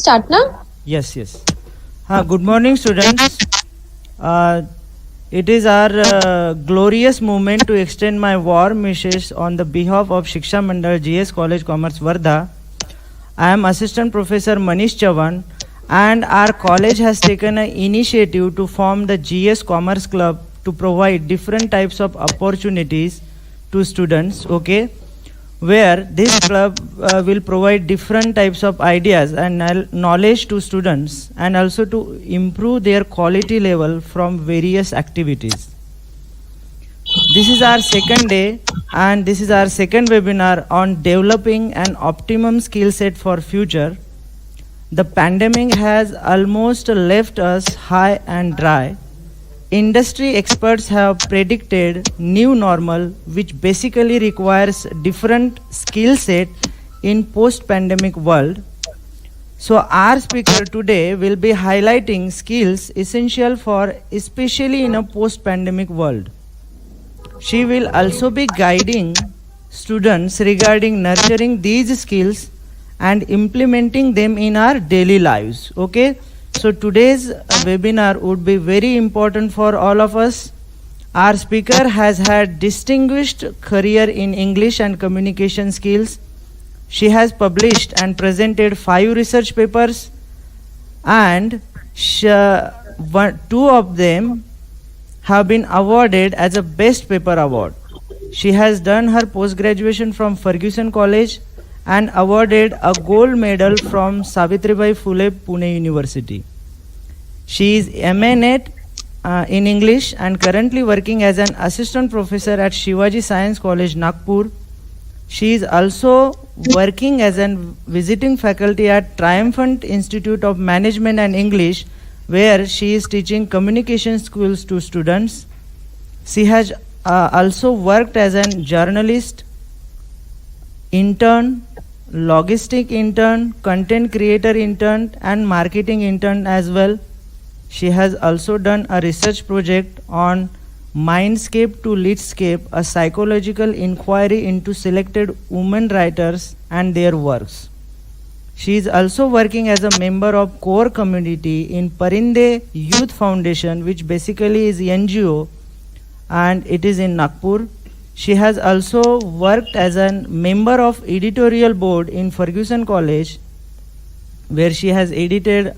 start now? Yes, yes. Good morning, students. Uh, it is our glorious moment to extend my warm wishes on the behalf of Shiksha Mandal GS College Commerce Wardha. I am Assistant Professor Manish Chavan, and our college has taken an initiative to form the GS Commerce Club to provide different types of opportunities to students. Okay, where this club will provide different types of ideas and knowledge to students, and also to improve their quality level from various activities. This is our second day, and this is our second webinar on developing an optimum skill set for future. The pandemic has almost left us high and dry. Industry experts have predicted new normal, which basically requires different skill set in post-pandemic world. So our speaker today will be highlighting skills essential for especially in a post-pandemic world. She will also be guiding students regarding nurturing these skills and implementing them in our daily lives. Okay? So today's webinar would be very important for all of us. Our speaker has had distinguished career in English and communication skills. She has published and presented 5 research papers, and two of them have been awarded as a Best Paper Award. She has done her post-graduation from Ferguson College and awarded a gold medal from Savitribai Phule Pune University. She is MA NET in English and currently working as an assistant professor at Shivaji Science College, Nagpur. She is also working as a visiting faculty at Triumphant Institute of Management and English, where she is teaching communication skills to students. She has also worked as a journalist, intern, logistic intern, content creator intern, and marketing intern as well. She has also done a research project on Mindscape to Leadscape, a psychological inquiry into selected women writers and their works. She is also working as a member of core community in Parinde Youth Foundation, which basically is NGO, and it is in Nagpur. She has also worked as a member of editorial board in Ferguson College, where she has edited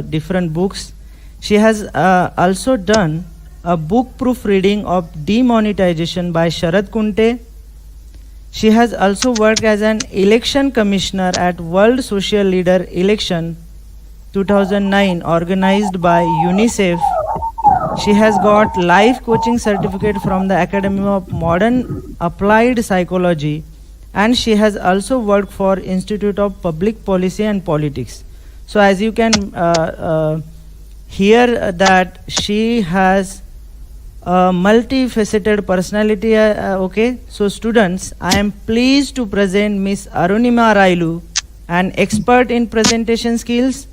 different books. She has also done a book proofreading of Demonetization by Sharad Kunte. She has also worked as an election commissioner at World Social Leader Election 2009 organized by UNICEF. She has got life coaching certificate from the Academy of Modern Applied Psychology, and she has also worked for Institute of Public Policy and Politics. So as you can hear that she has a multifaceted personality. Okay, so students, I am pleased to present Miss Arunima Railu, an expert in presentation skills,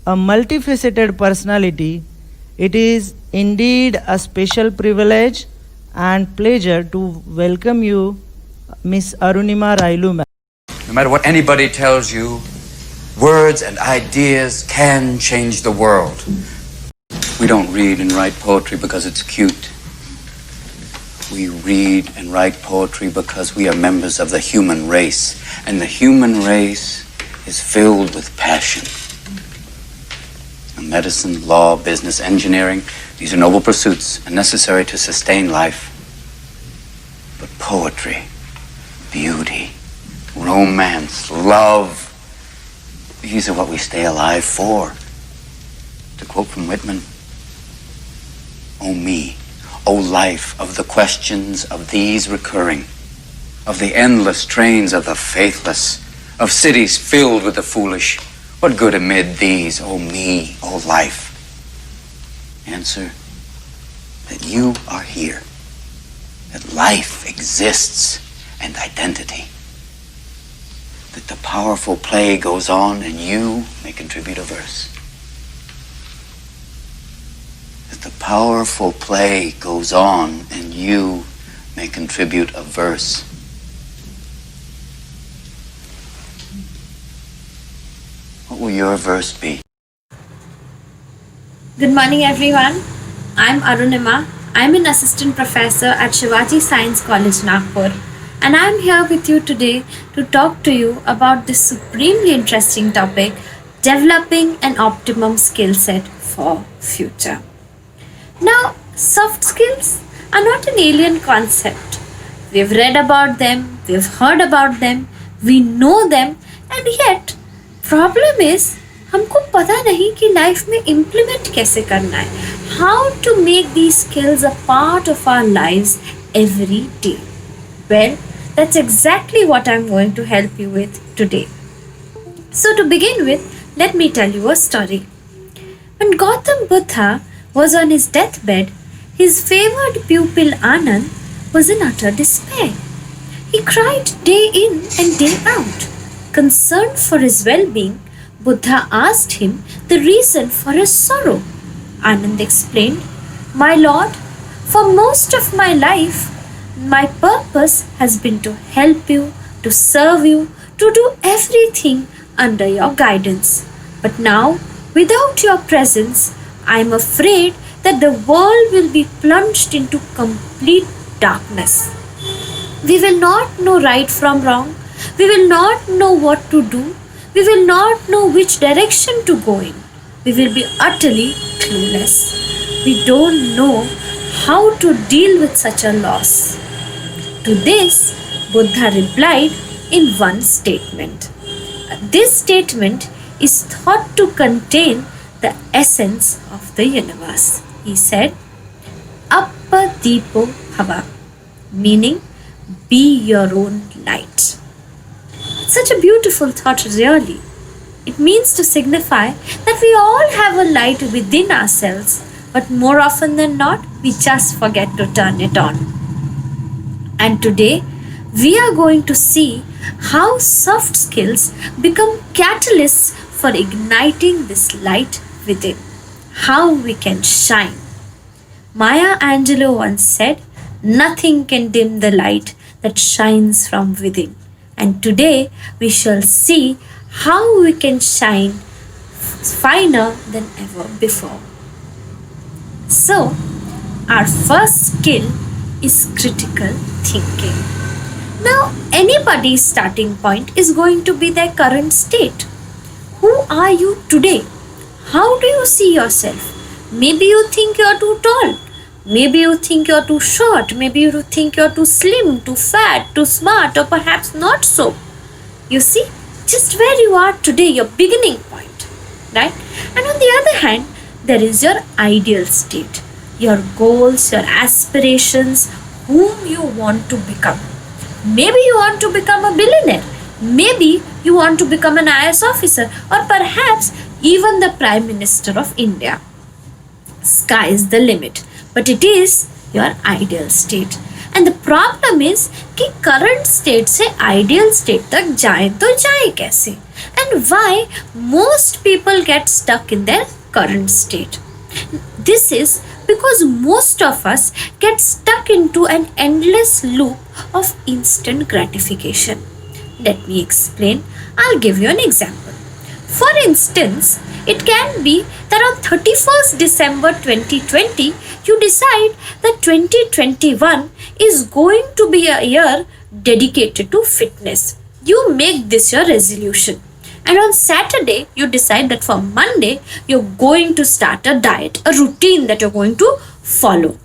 a multifaceted personality. It is indeed a special privilege and pleasure to welcome you, Miss Arunima Railu, ma'am. No matter what anybody tells you, words and ideas can change the world. We don't read and write poetry because it's cute. We read and write poetry because we are members of the human race, and the human race is filled with passion. Medicine, law, business, engineering, these are noble pursuits and necessary to sustain life. But poetry, beauty, romance, love, these are what we stay alive for. To quote from Whitman, "O me, O life of the questions of these recurring, of the endless trains of the faithless, of cities filled with the foolish, what good amid these, O me, O life?" Answer, that you are here, that life exists and identity, that the powerful play goes on and you may contribute a verse. That the powerful play goes on and you may contribute a verse. What will your verse be? Good morning, everyone. I'm Arunima. I'm an assistant professor at Shivaji Science College, Nagpur, and I'm here with you today to talk to you about this supremely interesting topic, developing an optimum skill set for future. Now, soft skills are not an alien concept. We've read about them, we've heard about them, we know them, and yet problem is हमको पता नहीं कि life में implement कैसे करना है. How to make these skills a part of our lives every day. Well, that's exactly what I'm going to help you with today. So to begin with, let me tell you a story. When Gautam Buddha was on his deathbed, his favored pupil Anand was in utter despair. He cried day in and day out. Concerned for his well-being, Buddha asked him the reason for his sorrow. Anand explained, "My Lord, for most of my life, my purpose has been to help you, to serve you, to do everything under your guidance. But now, without your presence, I am afraid that the world will be plunged into complete darkness. We will not know right from wrong. We will not know what to do. We will not know which direction to go in. We will be utterly clueless. We don't know how to deal with such a loss." To this, Buddha replied in one statement. This statement is thought to contain the essence of the universe. He said, "Appadipo bhava," meaning be your own light. Such a beautiful thought, really. It means to signify that we all have a light within ourselves, but more often than not, we just forget to turn it on. And today, we are going to see how soft skills become catalysts for igniting this light within, how we can shine. Maya Angelou once said, "Nothing can dim the light that shines from within." And today we shall see how we can shine finer than ever before. So, our first skill is critical thinking. Now, anybody's starting point is going to be their current state. Who are you today? How do you see yourself? Maybe you think you're too tall. Maybe you think you're too short. Maybe you think you're too slim, too fat, too smart, or perhaps not so. You see, just where you are today, your beginning point, right? And on the other hand, there is your ideal state, your goals, your aspirations, whom you want to become. Maybe you want to become a billionaire. Maybe you want to become an IAS officer, or perhaps even the Prime Minister of India. Sky is the limit. But it is your ideal state. And the problem is कि current state से ideal state तक जाए तो जाए कैसे? And why most people get stuck in their current state? This is because most of us get stuck into an endless loop of instant gratification. Let me explain. I'll give you an example. For instance, it can be that on 31st December 2020, you decide that 2021 is going to be a year dedicated to fitness. You make this your resolution. And on Saturday, you decide that for Monday, you're going to start a diet, a routine that you're going to follow.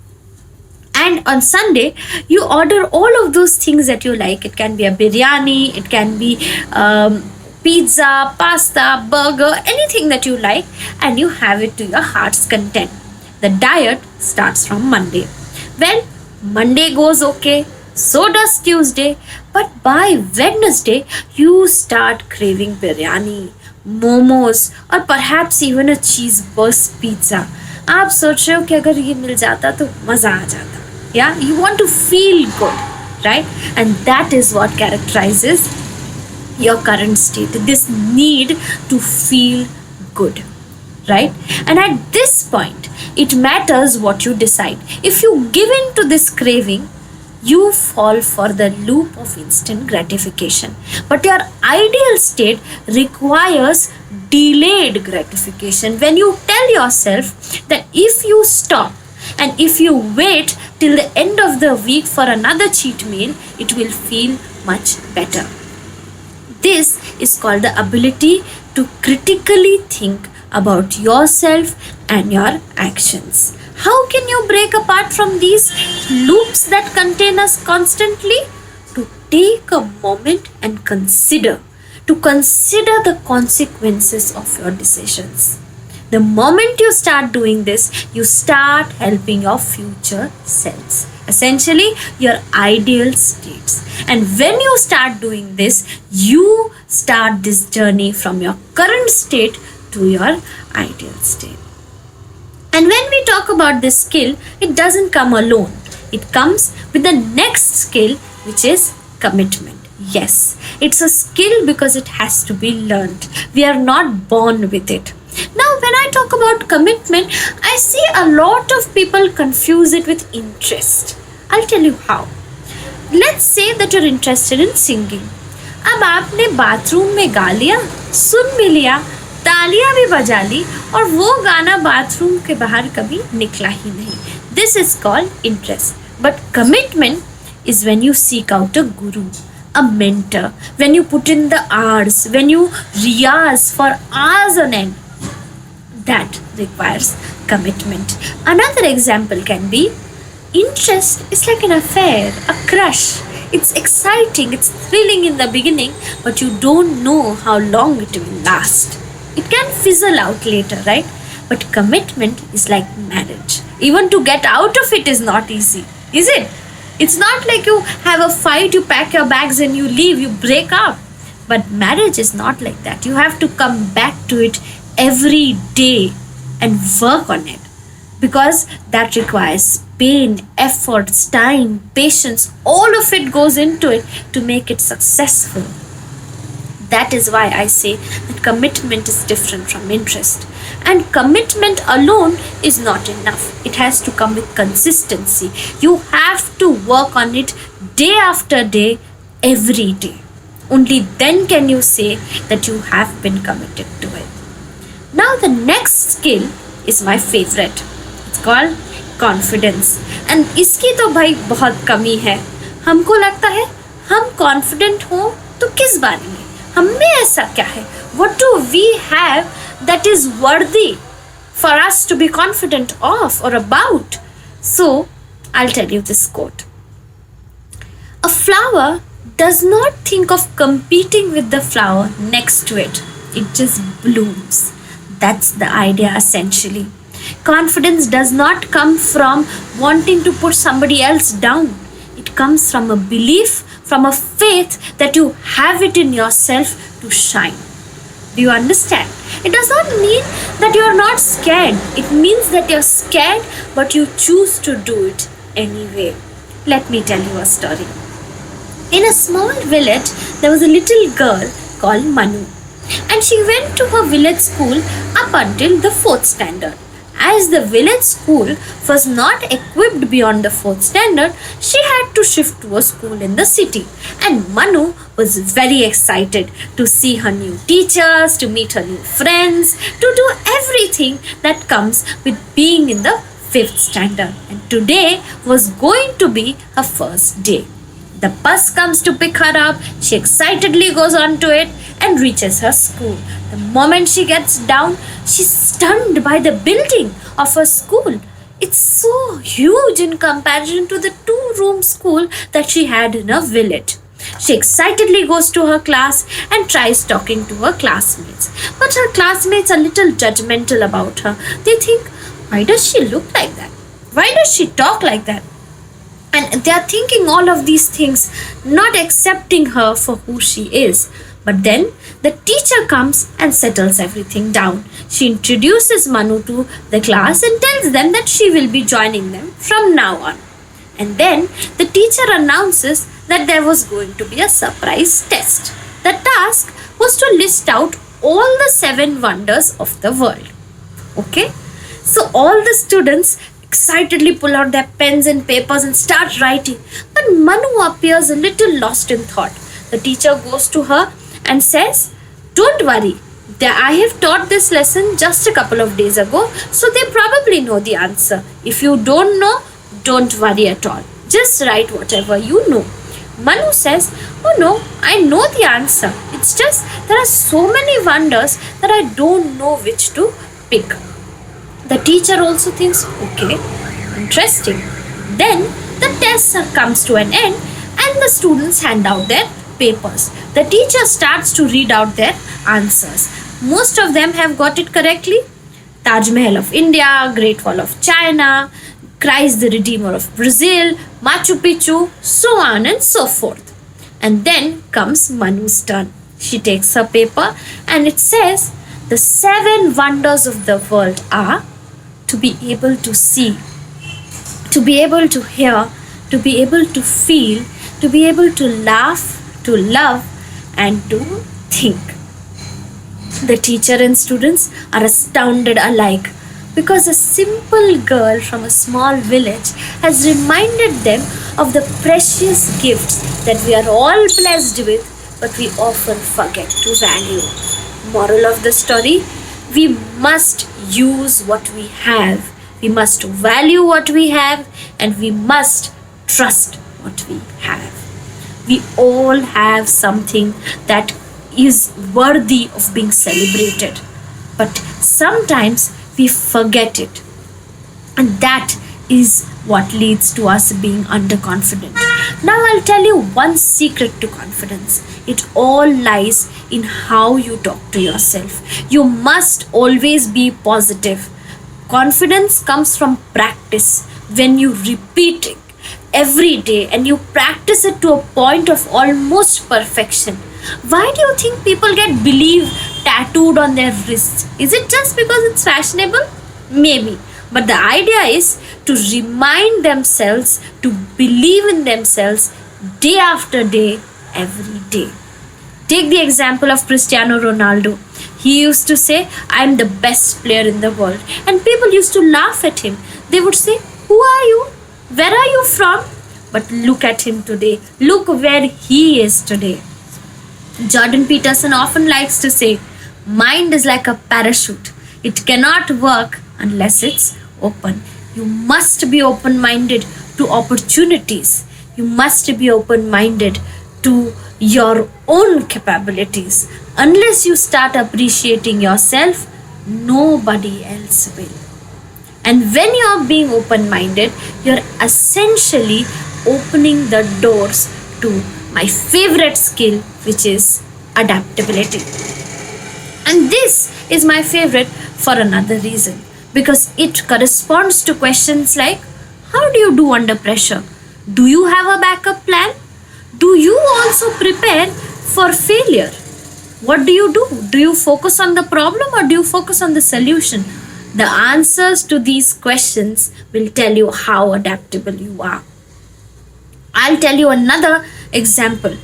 And on Sunday, you order all of those things that you like. It can be a biryani, it can be pizza, pasta, burger, anything that you like, and you have it to your heart's content. The diet starts from Monday. Well, Monday goes okay, so does Tuesday, but by Wednesday, you start craving biryani, momos, or perhaps even a cheese burst pizza. आप सोच रहे हो कि अगर ये मिल जाता तो मज़ा आ जाता. Yeah, you want to feel good, right? And that is what characterizes your current state, this need to feel good, right? And at this point, it matters what you decide. If you give in to this craving, you fall for the loop of instant gratification. But your ideal state requires delayed gratification. When you tell yourself that if you stop and if you wait till the end of the week for another cheat meal, it will feel much better. This is called the ability to critically think about yourself and your actions. How can you break apart from these loops that contain us constantly? To take a moment and consider the consequences of your decisions. The moment you start doing this, you start helping your future selves, essentially your ideal states. And when you start doing this, you start this journey from your current state to your ideal state. And when we talk about this skill, it doesn't come alone. It comes with the next skill, which is commitment. Yes, it's a skill because it has to be learned. We are not born with it. Now, when I talk about commitment, I see a lot of people confuse it with interest. I'll tell you how. Let's say that you're interested in singing. अब आपने bathroom में गा लिया, सुन भी लिया, तालियां भी बजा ली और वो गाना बाथरूम के बाहर कभी निकला ही नहीं. This is called interest. But commitment is when you seek out a guru, a mentor, when you put in the hours, when you riyaz for hours on end. That requires commitment. Another example can be interest is like an affair, a crush. It's exciting, it's thrilling in the beginning, but you don't know how long it will last. It can fizzle out later, right? But commitment is like marriage. Even to get out of it is not easy, is it? It's not like you have a fight, you pack your bags and you leave, you break up. But marriage is not like that. You have to come back to it every day and work on it, because that requires pain, efforts, time, patience. All of it goes into it to make it successful. That is why I say that commitment is different from interest. And commitment alone is not enough. It has to come with consistency. You have to work on it day after day, every day. Only then can you say that you have been committed to it. Now the next skill is my favorite. It's called confidence. And इसकी तो भाई बहुत कमी है. हमको लगता है हम confident हो तो किस बारे में? हमें ऐसा क्या है? What do we have that is worthy for us to be confident of or about? So I'll tell you this quote. A flower does not think of competing with the flower next to it. It just blooms. That's the idea essentially. Confidence does not come from wanting to put somebody else down. It comes from a belief, from a faith that you have it in yourself to shine. Do you understand? It does not mean that you are not scared. It means that you're scared, but you choose to do it anyway. Let me tell you a story. In a small village, there was a little girl called Manu. And she went to her village school up until the 4th standard. As the village school was not equipped beyond the 4th standard, she had to shift to a school in the city. And Manu was very excited to see her new teachers, to meet her new friends, to do everything that comes with being in the 5th standard. And today was going to be her first day. The bus comes to pick her up. She excitedly goes onto it and reaches her school. The moment she gets down, she's stunned by the building of her school. It's so huge in comparison to the 2-room school that she had in her village. She excitedly goes to her class and tries talking to her classmates. But her classmates are a little judgmental about her. They think, why does she look like that? Why does she talk like that? And they are thinking all of these things, not accepting her for who she is. But then the teacher comes and settles everything down. She introduces Manu to the class and tells them that she will be joining them from now on. And then the teacher announces that there was going to be a surprise test. The task was to list out all the 7 wonders of the world. Okay? So all the students excitedly pull out their pens and papers and start writing. But Manu appears a little lost in thought. The teacher goes to her and says, "Don't worry, I have taught this lesson just a couple of days ago, so they probably know the answer. If you don't know, don't worry at all. Just write whatever you know. Manu says, "Oh no, I know the answer. It's just there are so many wonders that I don't know which to pick." The teacher also thinks, "Okay, interesting." Then the test comes to an end and the students hand out their papers. The teacher starts to read out their answers. Most of them have got it correctly. Taj Mahal of India, Great Wall of China, Christ the Redeemer of Brazil, Machu Picchu, so on and so forth. And then comes Manu's turn. She takes her paper and it says, "The 7 wonders of the world are to be able to see, to be able to hear, to be able to feel, to be able to laugh, to love, and to think." The teacher and students are astounded alike because a simple girl from a small village has reminded them of the precious gifts that we are all blessed with, but we often forget to value. Moral of the story: we must use what we have, we must value what we have, and we must trust what we have. We all have something that is worthy of being celebrated, but sometimes we forget it, and that is what leads to us being underconfident. Now I'll tell you one secret to confidence. It all lies in how you talk to yourself. You must always be positive. Confidence comes from practice. When you repeat it every day and you practice it to a point of almost perfection. Why do you think people get believe tattooed on their wrists? Is it just because it's fashionable? Maybe. But the idea is to remind themselves to believe in themselves day after day, every day. Take the example of Cristiano Ronaldo. He used to say, "I am the best player in the world." And people used to laugh at him. They would say, "Who are you? Where are you from?" But look at him today. Look where he is today. Jordan Peterson often likes to say, "Mind is like a parachute. It cannot work unless it's open." You must be open-minded to opportunities. You must be open-minded to your own capabilities. Unless you start appreciating yourself, nobody else will. And when you're being open-minded, you're essentially opening the doors to my favorite skill, which is adaptability. And this is my favorite for another reason, because it corresponds to questions like, how do you do under pressure? Do you have a backup plan? Do you also prepare for failure? What do you do? Do you focus on the problem or do you focus on the solution? The answers to these questions will tell you how adaptable you are. I'll tell you another example.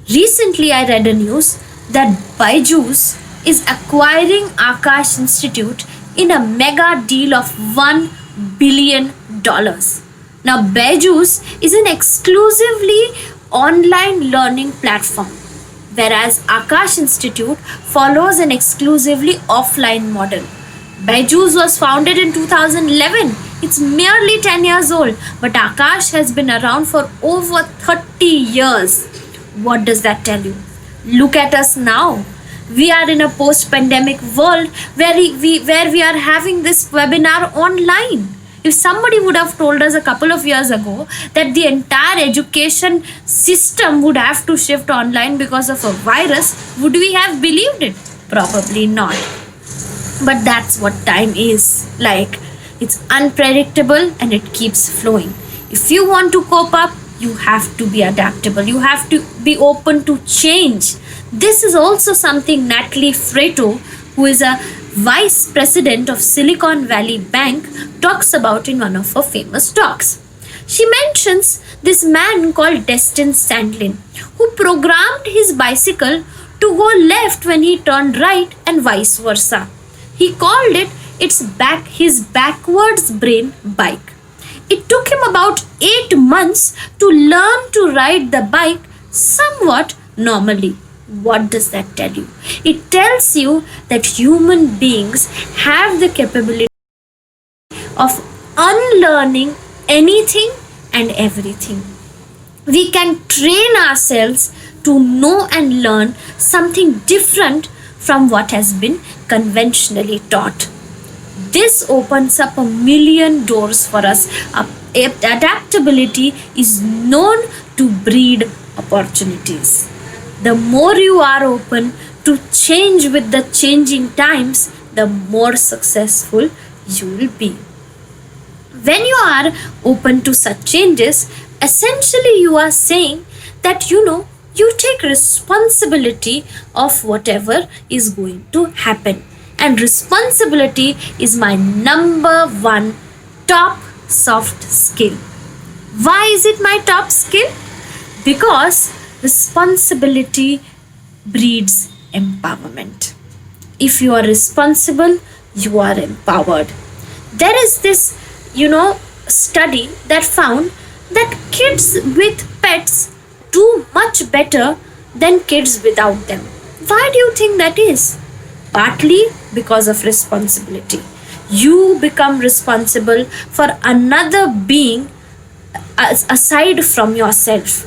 Recently, I read a news that Byju's is acquiring Akash Institute in a mega deal of $1 billion. Now, Byju's is an exclusively online learning platform, whereas Akash Institute follows an exclusively offline model. Byju's was founded in 2011. It's merely 10 years old, but Akash has been around for over 30 years. What does that tell you? Look at us now. We are in a post-pandemic world where we are having this webinar online. If somebody would have told us a couple of years ago that the entire education system would have to shift online because of a virus, would we have believed it? Probably not. But that's what time is like. It's unpredictable and it keeps flowing. If you want to cope up, you have to be adaptable. You have to be open to change. This is also something Natalie Freto, who is a vice president of Silicon Valley Bank, talks about in one of her famous talks. She mentions this man called Destin Sandlin, who programmed his bicycle to go left when he turned right and vice versa. He called it his backwards brain bike. It took him about 8 months to learn to ride the bike somewhat normally. What does that tell you? It tells you that human beings have the capability of unlearning anything and everything. We can train ourselves to know and learn something different from what has been conventionally taught. This opens up a million doors for us. Adaptability is known to breed opportunities. The more you are open to change with the changing times, the more successful you will be. When you are open to such changes, essentially you are saying that you take responsibility of whatever is going to happen. And responsibility is my number one top soft skill. Why is it my top skill? Because responsibility breeds empowerment. If you are responsible, you are empowered. There is this, study that found that kids with pets do much better than kids without them. Why do you think that is? Partly because of responsibility. You become responsible for another being aside from yourself.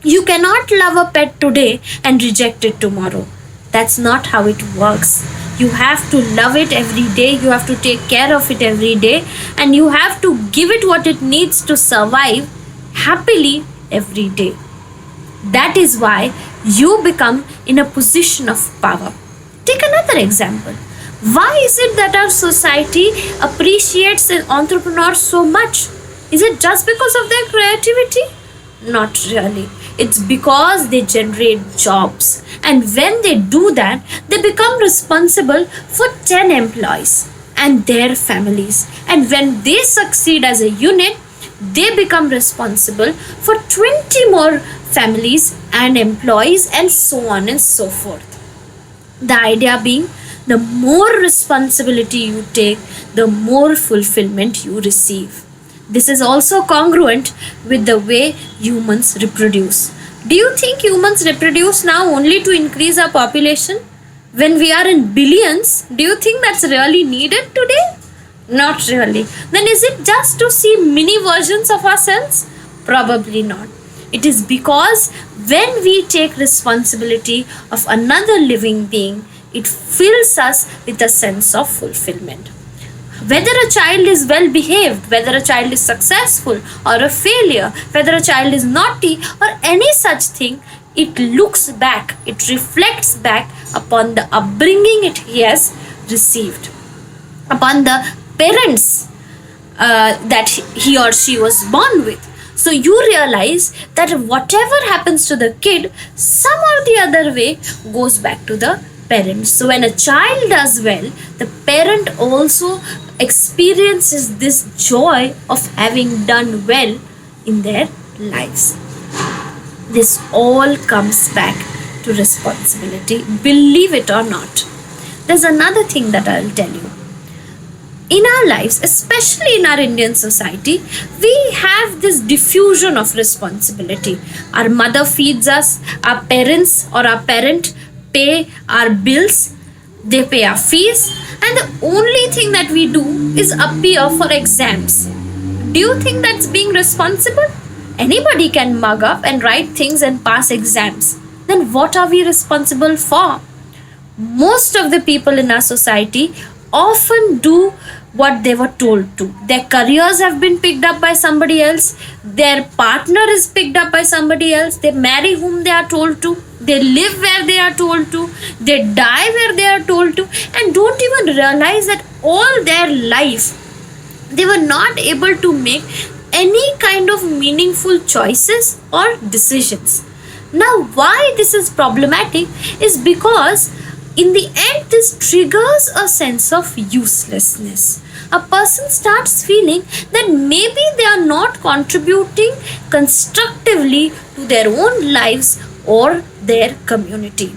You cannot love a pet today and reject it tomorrow. That's not how it works. You have to love it every day, you have to take care of it every day, and you have to give it what it needs to survive happily every day. That is why you become in a position of power. Take another example. Why is it that our society appreciates entrepreneurs so much? Is it just because of their creativity? Not really. It's because they generate jobs. And when they do that, they become responsible for 10 employees and their families. And when they succeed as a unit, they become responsible for 20 more families and employees, and so on and so forth. The idea being, the more responsibility you take, the more fulfillment you receive. This is also congruent with the way humans reproduce. Do you think humans reproduce now only to increase our population? When we are in billions, do you think that's really needed today? Not really. Then is it just to see mini versions of ourselves? Probably not. It is because when we take responsibility of another living being, it fills us with a sense of fulfillment. Whether a child is well behaved, whether a child is successful or a failure, whether a child is naughty or any such thing, it looks back, it reflects back upon the upbringing he has received, upon the parents that he or she was born with. So you realize that whatever happens to the kid, some or the other way goes back to the parents. So when a child does well, the parent also experiences this joy of having done well in their lives. This all comes back to responsibility, believe it or not. There's another thing that I'll tell you. In our lives, especially in our Indian society, we have this diffusion of responsibility. Our mother feeds us, our parents or our parent pay our bills, they pay our fees, and the only thing that we do is appear for exams. Do you think that's being responsible? Anybody can mug up and write things and pass exams. Then what are we responsible for? Most of the people in our society often do what they were told to. Their careers have been picked up by somebody else. Their partner is picked up by somebody else. They marry whom they are told to. They live where they are told to. They die where they are told to. And don't even realize that all their life they were not able to make any kind of meaningful choices or decisions. Now, why this is problematic is because in the end, this triggers a sense of uselessness. A person starts feeling that maybe they are not contributing constructively to their own lives or their community.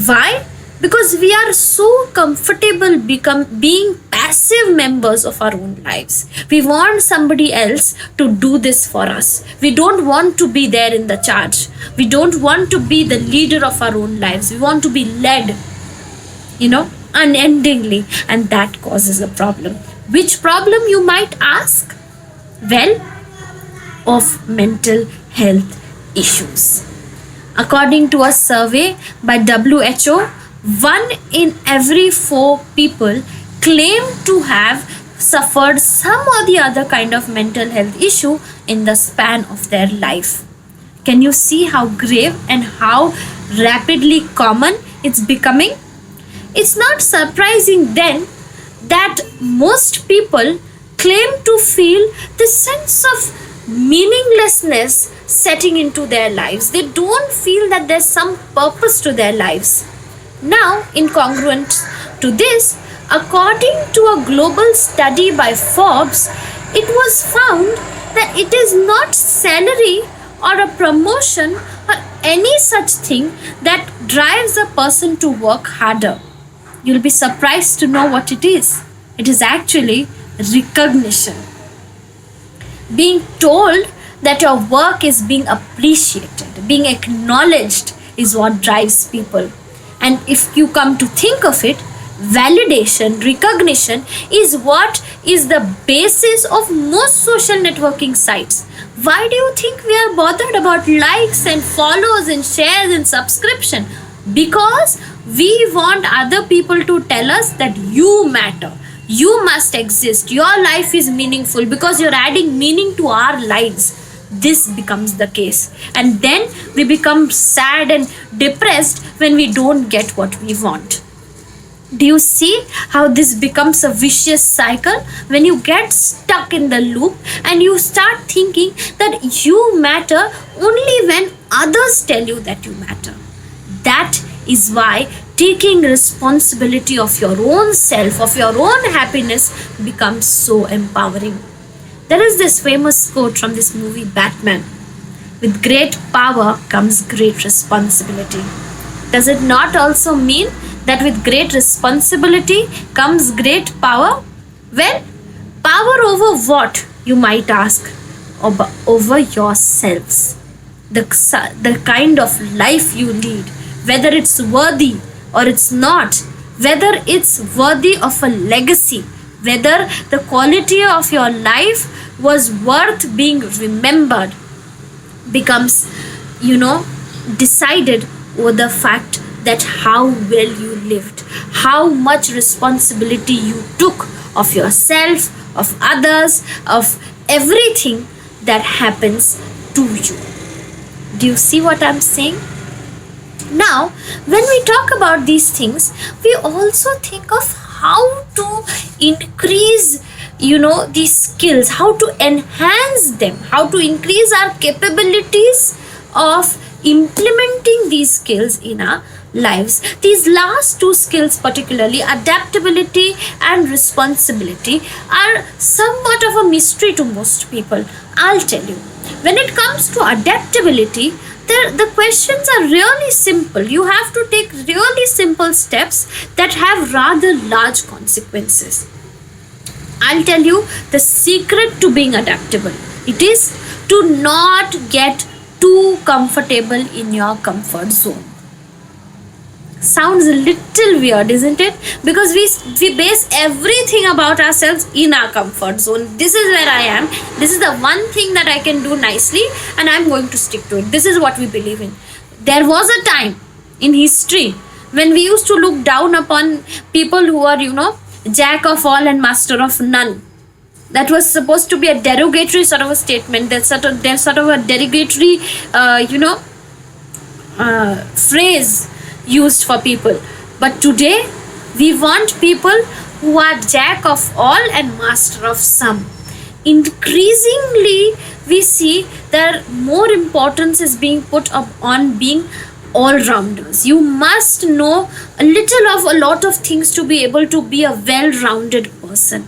Why? Because we are so comfortable being passive passive members of our own lives. We want somebody else to do this for us. We don't want to be there in the charge. We don't want to be the leader of our own lives. We want to be led, unendingly, and that causes a problem. Which problem, you might ask? Well, of mental health issues. According to a survey by WHO, 1 in every 4 people claim to have suffered some or the other kind of mental health issue in the span of their life. Can you see how grave and how rapidly common it's becoming? It's not surprising then that most people claim to feel this sense of meaninglessness setting into their lives. They don't feel that there's some purpose to their lives. Now, incongruent to this, according to a global study by Forbes, it was found that it is not salary or a promotion or any such thing that drives a person to work harder. You'll be surprised to know what it is. It is actually recognition. Being told that your work is being appreciated, being acknowledged, is what drives people. And if you come to think of it, validation, recognition is what is the basis of most social networking sites. Why do you think we are bothered about likes and follows and shares and subscription? Because we want other people to tell us that you matter. You must exist. Your life is meaningful because you're adding meaning to our lives. This becomes the case. And then we become sad and depressed when we don't get what we want. Do you see how this becomes a vicious cycle? When you get stuck in the loop and you start thinking that you matter only when others tell you that you matter. That is why taking responsibility of your own self, of your own happiness, becomes so empowering. There is this famous quote from this movie Batman: with great power comes great responsibility. Does it not also mean that with great responsibility comes great power? Well, power over what, you might ask? Over yourselves. The kind of life you lead, whether it's worthy or it's not, whether it's worthy of a legacy, whether the quality of your life was worth being remembered, becomes, decided over the fact that how well you lived, how much responsibility you took of yourself, of others, of everything that happens to you. Do you see what I'm saying? Now, when we talk about these things, we also think of how to increase, these skills, how to enhance them, how to increase our capabilities of implementing these skills in our lives. These last 2 skills, particularly adaptability and responsibility, are somewhat of a mystery to most people. I'll tell you. When it comes to adaptability, the questions are really simple. You have to take really simple steps that have rather large consequences. I'll tell you the secret to being adaptable. It is to not get too comfortable in your comfort zone. Sounds a little weird, isn't it? Because we base everything about ourselves in our comfort zone. This is where I am. This is the one thing that I can do nicely, and I'm going to stick to it. This is what we believe in. There was a time in history when we used to look down upon people who are, jack of all and master of none. That was supposed to be a derogatory sort of a statement. There's sort of a derogatory, phrase used for people. But today, we want people who are jack of all and master of some. Increasingly, we see that more importance is being put up on being all-rounders. You must know a lot of things to be able to be a well-rounded person.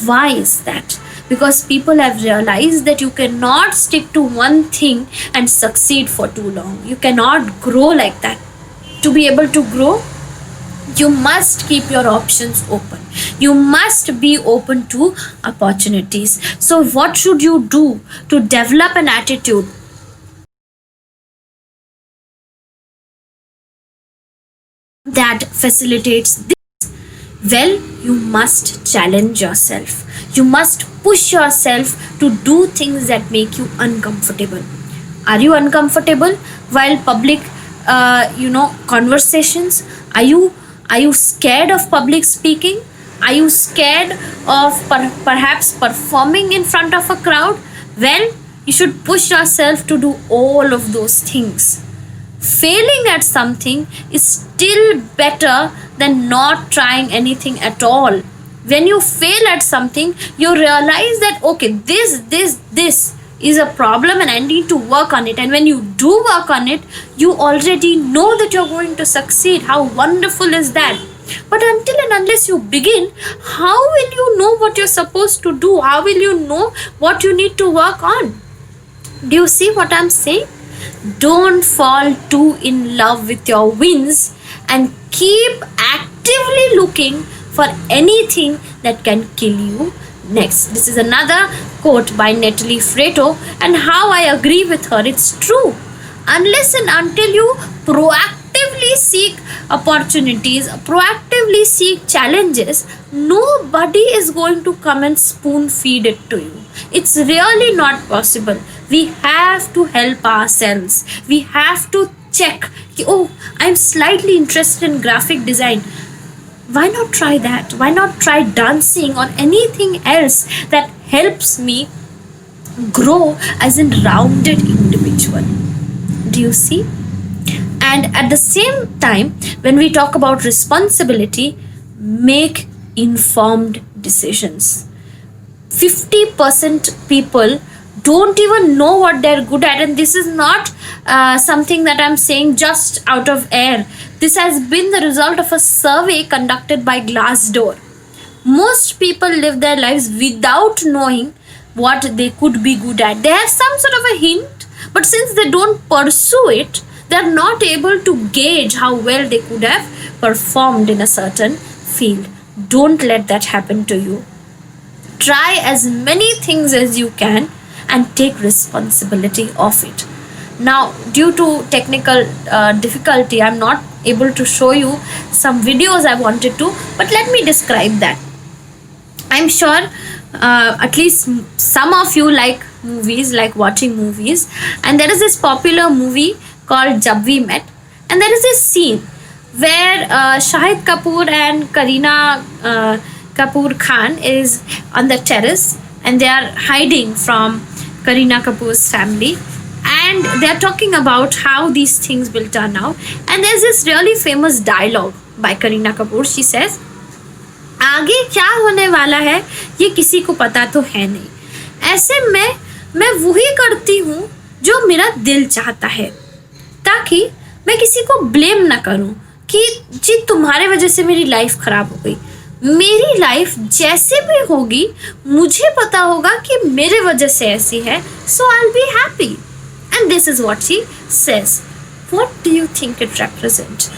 Why is that? Because people have realized that you cannot stick to one thing and succeed for too long. You cannot grow like that. To be able to grow, You must keep your options open. You must be open to opportunities. So, what should you do to develop an attitude that facilitates this? Well, you must challenge yourself. You must push yourself to do things that make you uncomfortable. Are you uncomfortable while public, conversations? Are you scared of public speaking? Are you scared of perhaps performing in front of a crowd? Well, you should push yourself to do all of those things. Failing at something is still better than not trying anything at all. When you fail at something, you realize that okay, this is a problem and I need to work on it. And when you do work on it, you already know that you're going to succeed. How wonderful is that? But until and unless you begin, how will you know what you're supposed to do? How will you know what you need to work on? Do you see what I'm saying? Don't fall too in love with your wins and keep actively looking for anything that can kill you next. This is another quote by Natalie Freto, and how I agree with her. It's true. Unless and until you proactively seek opportunities, proactively seek challenges, nobody is going to come and spoon feed it to you. It's really not possible. We have to help ourselves. We have to check, oh, I'm slightly interested in graphic design. Why not try that? Why not try dancing or anything else that helps me grow as a rounded individual? Do you see? And at the same time, when we talk about responsibility, make informed decisions. 50% people don't even know what they're good at, and this is not something that I'm saying just out of air. This has been the result of a survey conducted by Glassdoor. Most people live their lives without knowing what they could be good at. They have some sort of a hint, but since they don't pursue it, they're not able to gauge how well they could have performed in a certain field. Don't let that happen to you. Try as many things as you can and take responsibility of it. Now, due to technical difficulty, I'm not able to show you some videos I wanted to, but let me describe that. I'm sure at least some of you like movies, like watching movies, and there is this popular movie called Jab We Met, and there is this scene where Shahid Kapoor and Kareena Kapoor Khan is on the terrace and they are hiding from Kareena Kapoor's family, and they are talking about how these things will turn out. And there's this really famous dialogue by Kareena Kapoor. She says, आगे क्या होने वाला है ये किसी को पता तो है नहीं, ऐसे में मैं वही करती हूँ जो मेरा दिल चाहता है, ताकि मैं किसी को ब्लेम ना करूँ कि जी तुम्हारे वजह से मेरी लाइफ खराब हो गई. मेरी लाइफ जैसे भी होगी मुझे पता होगा कि मेरे वजह से ऐसी है, so I'll be happy. And this is what she says. What do you think it represents?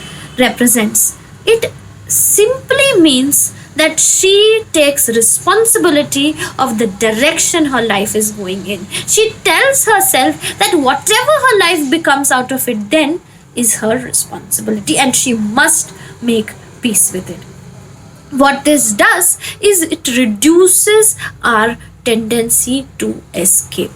It simply means that she takes responsibility of the direction her life is going in. She tells herself that whatever her life becomes out of it then is her responsibility, and she must make peace with it. What this does is it reduces our tendency to escape,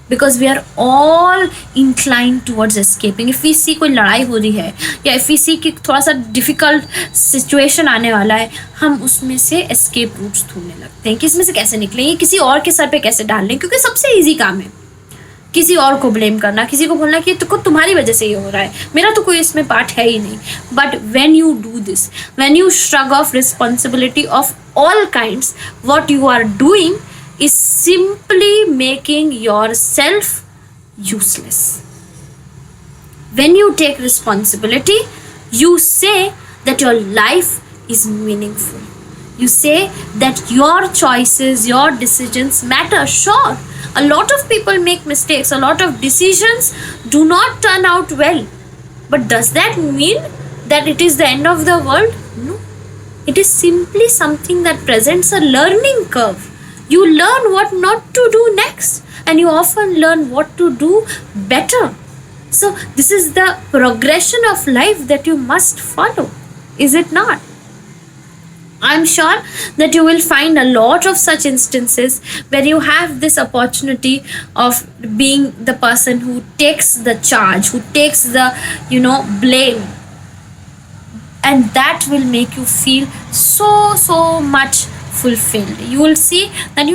because we are all inclined towards escaping. If we see कोई लड़ाई हो रही है या if we see कि थोड़ा सा difficult situation आने वाला है, हम उसमें से escape routes ढूंढने लगते हैं कि इसमें से कैसे निकलें, ये किसी और के सर पे कैसे डाल लें, क्योंकि सबसे easy काम है किसी और को ब्लेम करना, किसी को बोलना कि तुम्हारी वजह से ये हो रहा है, मेरा तो कोई इसमें पार्ट है ही नहीं. But when you do this, when you shrug off responsibility of all kinds, what you are doing is simply making yourself useless. When you take responsibility, you say that your life is meaningful. You say that your choices, your decisions matter. Sure, a lot of people make mistakes, a lot of decisions do not turn out well. But does that mean that it is the end of the world? It is simply something that presents a learning curve. You learn what not to do next, and you often learn what to do better. So this is the progression of life that you must follow, is it not? I'm sure that you will find a lot of such instances where you have this opportunity of being the person who takes the charge, who takes the blame, and that will make you feel so much fulfilled. You will see that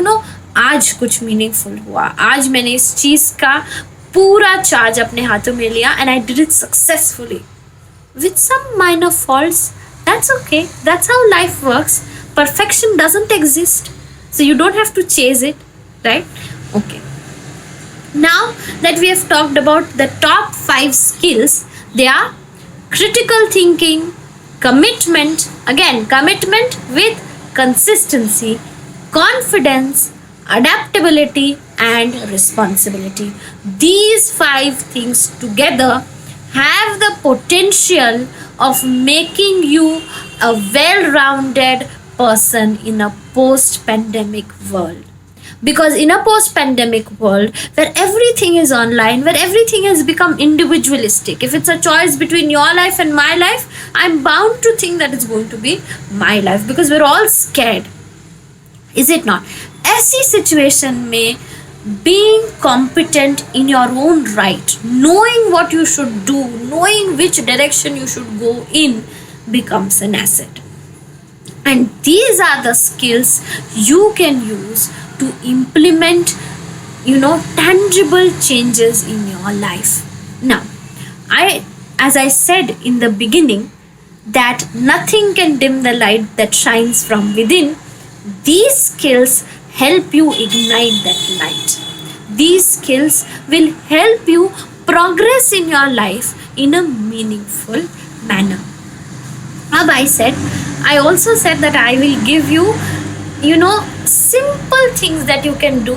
आज कुछ meaningful हुआ, आज मैंने इस चीज का पूरा charge अपने हाथों में लिया, and I did it successfully with some minor faults. That's okay, that's how life works. Perfection doesn't exist, so you don't have to chase it, right? Okay, now that we have talked about the top 5 skills, they are critical thinking, commitment, again commitment with consistency, confidence, adaptability, and responsibility. These 5 things together have the potential of making you a well-rounded person in a post-pandemic world. Because in a post-pandemic world where everything is online, where everything has become individualistic, if it's a choice between your life and my life, I'm bound to think that it's going to be my life, because we're all scared, is it not? ऐसी situation में being competent in your own right, knowing what you should do, knowing which direction you should go in, becomes an asset. And these are the skills you can use to implement tangible changes in your life. Now, as I said in the beginning, that nothing can dim the light that shines from within. These skills help you ignite that light. These skills will help you progress in your life in a meaningful manner. I also said that I will give you simple things that you can do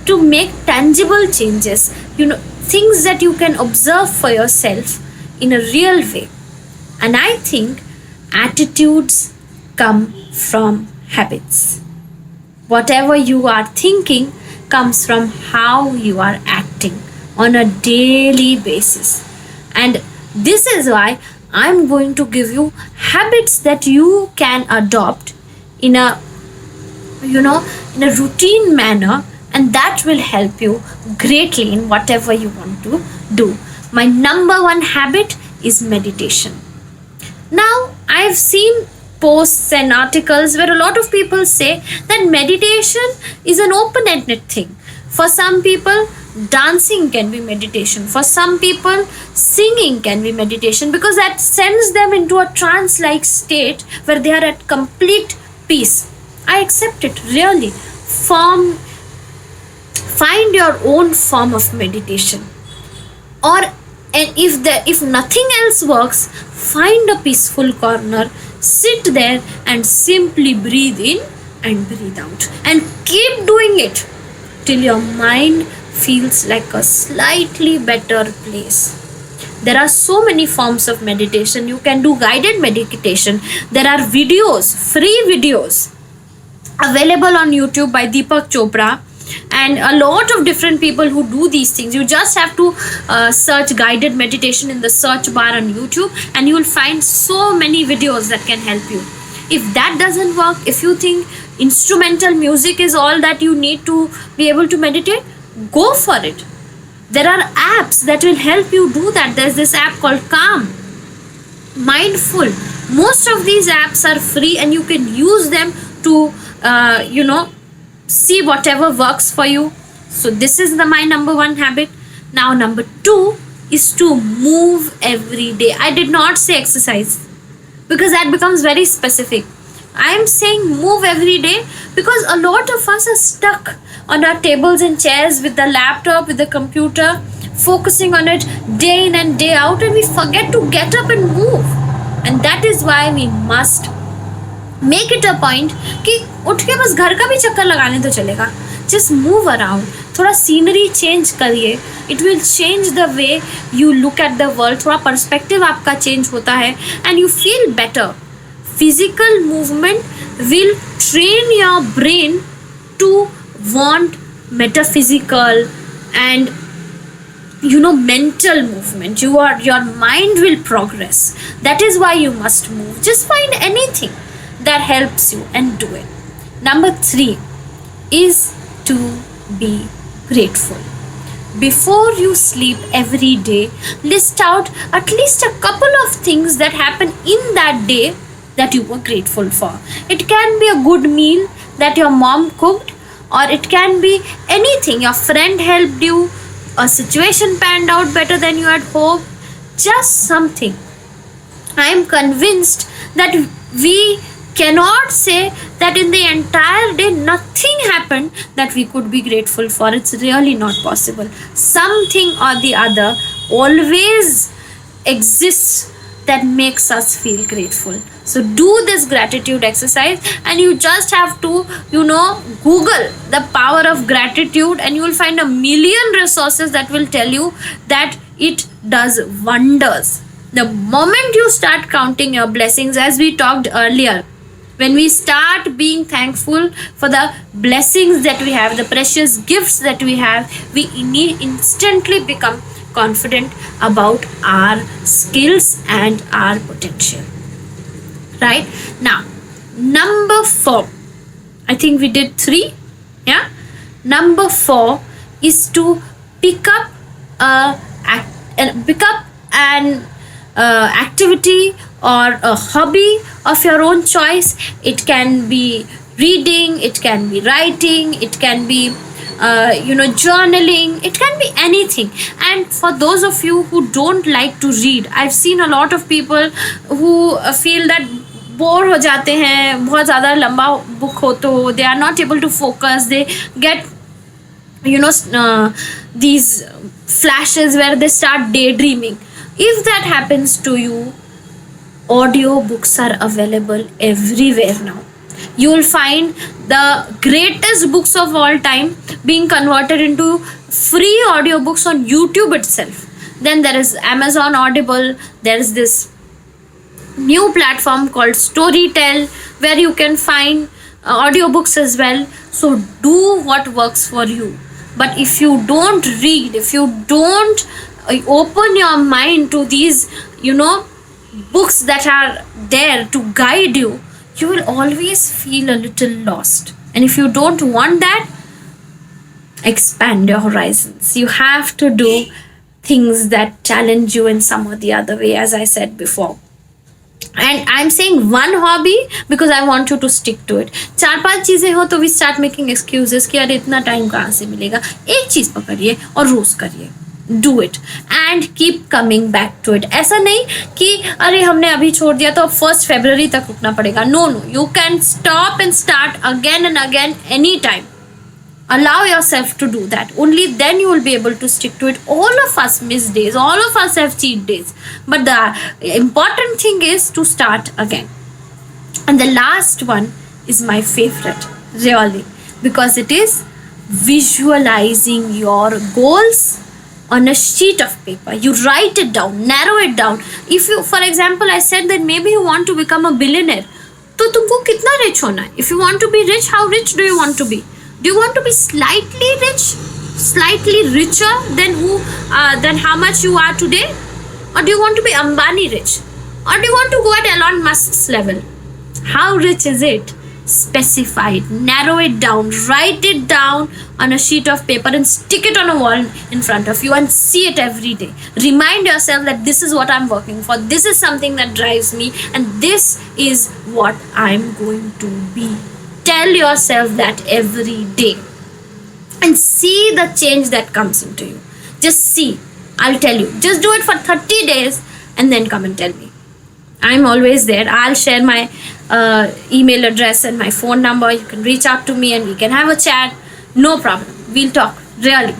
to make tangible changes, things that you can observe for yourself in a real way. And I think attitudes come from habits. Whatever you are thinking comes from how you are acting on a daily basis. And this is why I'm going to give you habits that you can adopt in a routine manner, and that will help you greatly in whatever you want to do. My number 1 habit is meditation. Now, I've seen posts and articles where a lot of people say that meditation is an open-ended thing. For some people, dancing can be meditation. For some people, singing can be meditation, because that sends them into a trance-like state where they are at complete peace. I accept it, really. Find your own form of meditation. If nothing else works, find a peaceful corner, sit there and simply breathe in and breathe out, and keep doing it till your mind feels like a slightly better place. There are so many forms of meditation. You can do guided meditation. There are videos, free videos available on YouTube by Deepak Chopra, and a lot of different people who do these things. You just have to search guided meditation in the search bar on YouTube, and you will find so many videos that can help you. If that doesn't work, if you think instrumental music is all that you need to be able to meditate, go for it. There are apps that will help you do that. There's this app called Calm, Mindful. Most of these apps are free, and you can use them to see whatever works for you. So this is my number 1 habit. Now, number 2 is to move every day. I did not say exercise, because that becomes very specific. I am saying move every day, because a lot of us are stuck on our tables and chairs with the laptop, with the computer, focusing on it day in and day out, and we forget to get up and move. And that is why we must make it a point कि उठ के बस घर का भी चक्कर लगाने तो चलेगा. Just move around. थोड़ा सीनरी चेंज करिए. It will change the way you look at the world. थोड़ा पर्सपेक्टिव आपका चेंज होता है, and you feel better. physical movement will train your brain to want metaphysical and mental movement. Your mind will progress. That is why you must move. Just find anything that helps you and do it. Number 3 is to be grateful. Before you sleep every day, list out at least a couple of things that happen in that day that you were grateful for. It can be a good meal that your mom cooked, or it can be anything. Your friend helped you, a situation panned out better than you had hoped, just something. I am convinced that we cannot say that in the entire day nothing happened that we could be grateful for. It's really not possible. Something or the other always exists that makes us feel grateful. So do this gratitude exercise, and you just have to Google the power of gratitude, and you will find a million resources that will tell you that it does wonders. The moment you start counting your blessings, as we talked earlier, when we start being thankful for the blessings that we have, the precious gifts that we have, we instantly become confident about our skills and our potential. Right? Now, number 4. I think we did 3. Yeah? Number 4 is to pick up an activity or a hobby of your own choice. It can be reading, it can be writing, it can be journaling, it can be anything. And for those of you who don't like to read, I've seen a lot of people who feel that bore हो जाते हैं, बहुत ज़्यादा लंबा book हो तो they are not able to focus, they get these flashes where they start daydreaming. If that happens to you, audio books are available everywhere now. You will find the greatest books of all time being converted into free audiobooks on YouTube itself. Then there is Amazon Audible. There is this new platform called Storytel where you can find audiobooks as well. So do what works for you. But if you don't read, if you don't open your mind to these books that are there to guide you, you will always feel a little lost. And if you don't want that, expand your horizons. You have to do things that challenge you in some or the other way, as I said before. And I'm saying one hobby because I want you to stick to it. 4-5 चीजें हो तो we start making excuses कि अरे इतना time कहाँ से मिलेगा. एक चीज पकड़िए और रोज करिए. Do it and keep coming back to it. ऐसा नहीं कि अरे हमने अभी छोड़ दिया तो अब 1st February तक रुकना पड़ेगा. No, you can stop and start again and again anytime. Allow yourself to do that. Only then you will be able to stick to it. All of us miss days. All of us have cheat days. But the important thing is to start again. And the last one is my favorite, really, because it is visualizing your goals on a sheet of paper. You write it down, narrow it down. If you, for example, I said that maybe you want to become a billionaire, तो तुमको कितना rich होना है? If you want to be rich, how rich do you want to be? Do you want to be slightly rich, slightly richer than how much you are today? Or do you want to be Ambani rich? Or do you want to go at Elon Musk's level? How rich is it? Specify it, narrow it down, write it down on a sheet of paper and stick it on a wall in front of you and see it every day. Remind yourself that this is what I'm working for, this is something that drives me, and this is what I'm going to be. Tell yourself that every day and see the change that comes into you. Just see. I'll tell you. Just do it for 30 days and then come and tell me. I'm always there. I'll share my email address and my phone number. You can reach out to me and we can have a chat. No problem. We'll talk. Really.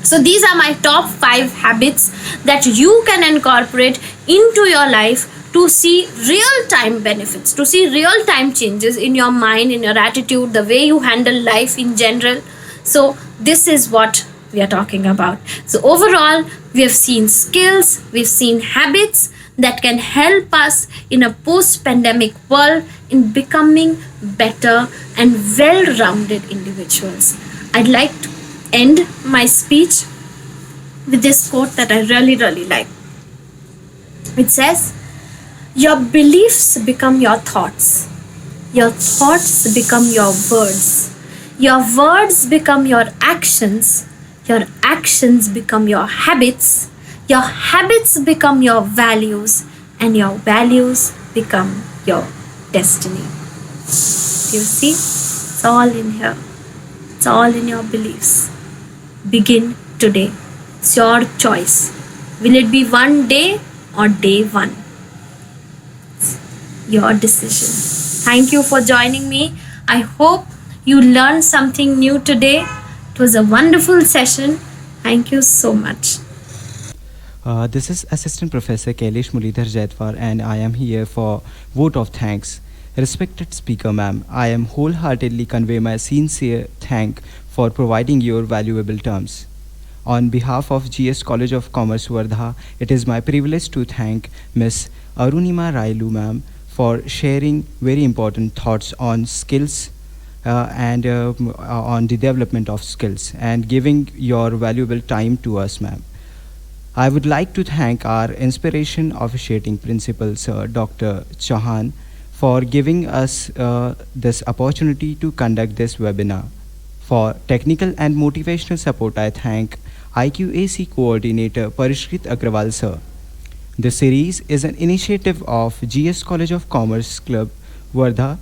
So these are my top 5 habits that you can incorporate into your life to see real-time benefits, to see real-time changes in your mind, in your attitude, the way you handle life in general. So this is what we are talking about. So overall, we have seen skills, we've seen habits that can help us in a post pandemic world in becoming better and well rounded individuals. I'd like to end my speech with this quote that I really, really like. It says, your beliefs become your thoughts. Your thoughts become your words. Your words become your actions. Your actions become your habits. Your habits become your values. And your values become your destiny. You see? It's all in here. It's all in your beliefs. Begin today. It's your choice. Will it be one day or day one? Your decision. Thank you for joining me. I hope you learned something new today. It was a wonderful session. Thank you so much. This is Assistant Professor Kailesh Mulidhar Jaitwar, and I am here for vote of thanks. Respected Speaker Ma'am, I am wholeheartedly convey my sincere thank for providing your valuable terms. On behalf of GS College of Commerce Wardha, it is my privilege to thank Miss Arunima Railu Ma'am for sharing very important thoughts on skills and on the development of skills and giving your valuable time to us, ma'am. I would like to thank our inspiration officiating principal, Sir Dr. Chauhan, for giving us this opportunity to conduct this webinar. For technical and motivational support, I thank IQAC Coordinator Parishrit Agrawal, sir. The series is an initiative of GS College of Commerce Club, Wardha.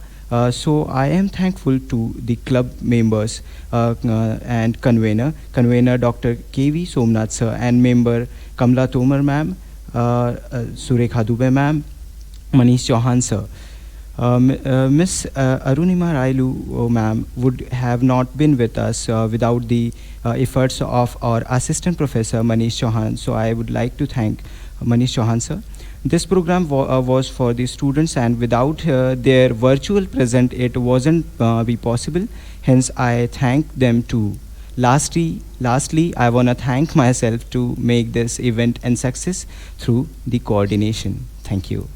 So I am thankful to the club members and convener Dr. K.V. Somnath sir and member Kamla Tomar ma'am, Surekha Dubey ma'am, Manish Chauhan sir. Miss Arunima Railu ma'am would have not been with us without the efforts of our assistant professor Manish Chauhan. So I would like to thank Manish Chauhan sir. This program was for the students, and without their virtual presence, it wasn't be possible. Hence, I thank them too. Lastly, I wanna thank myself to make this event a success through the coordination. Thank you.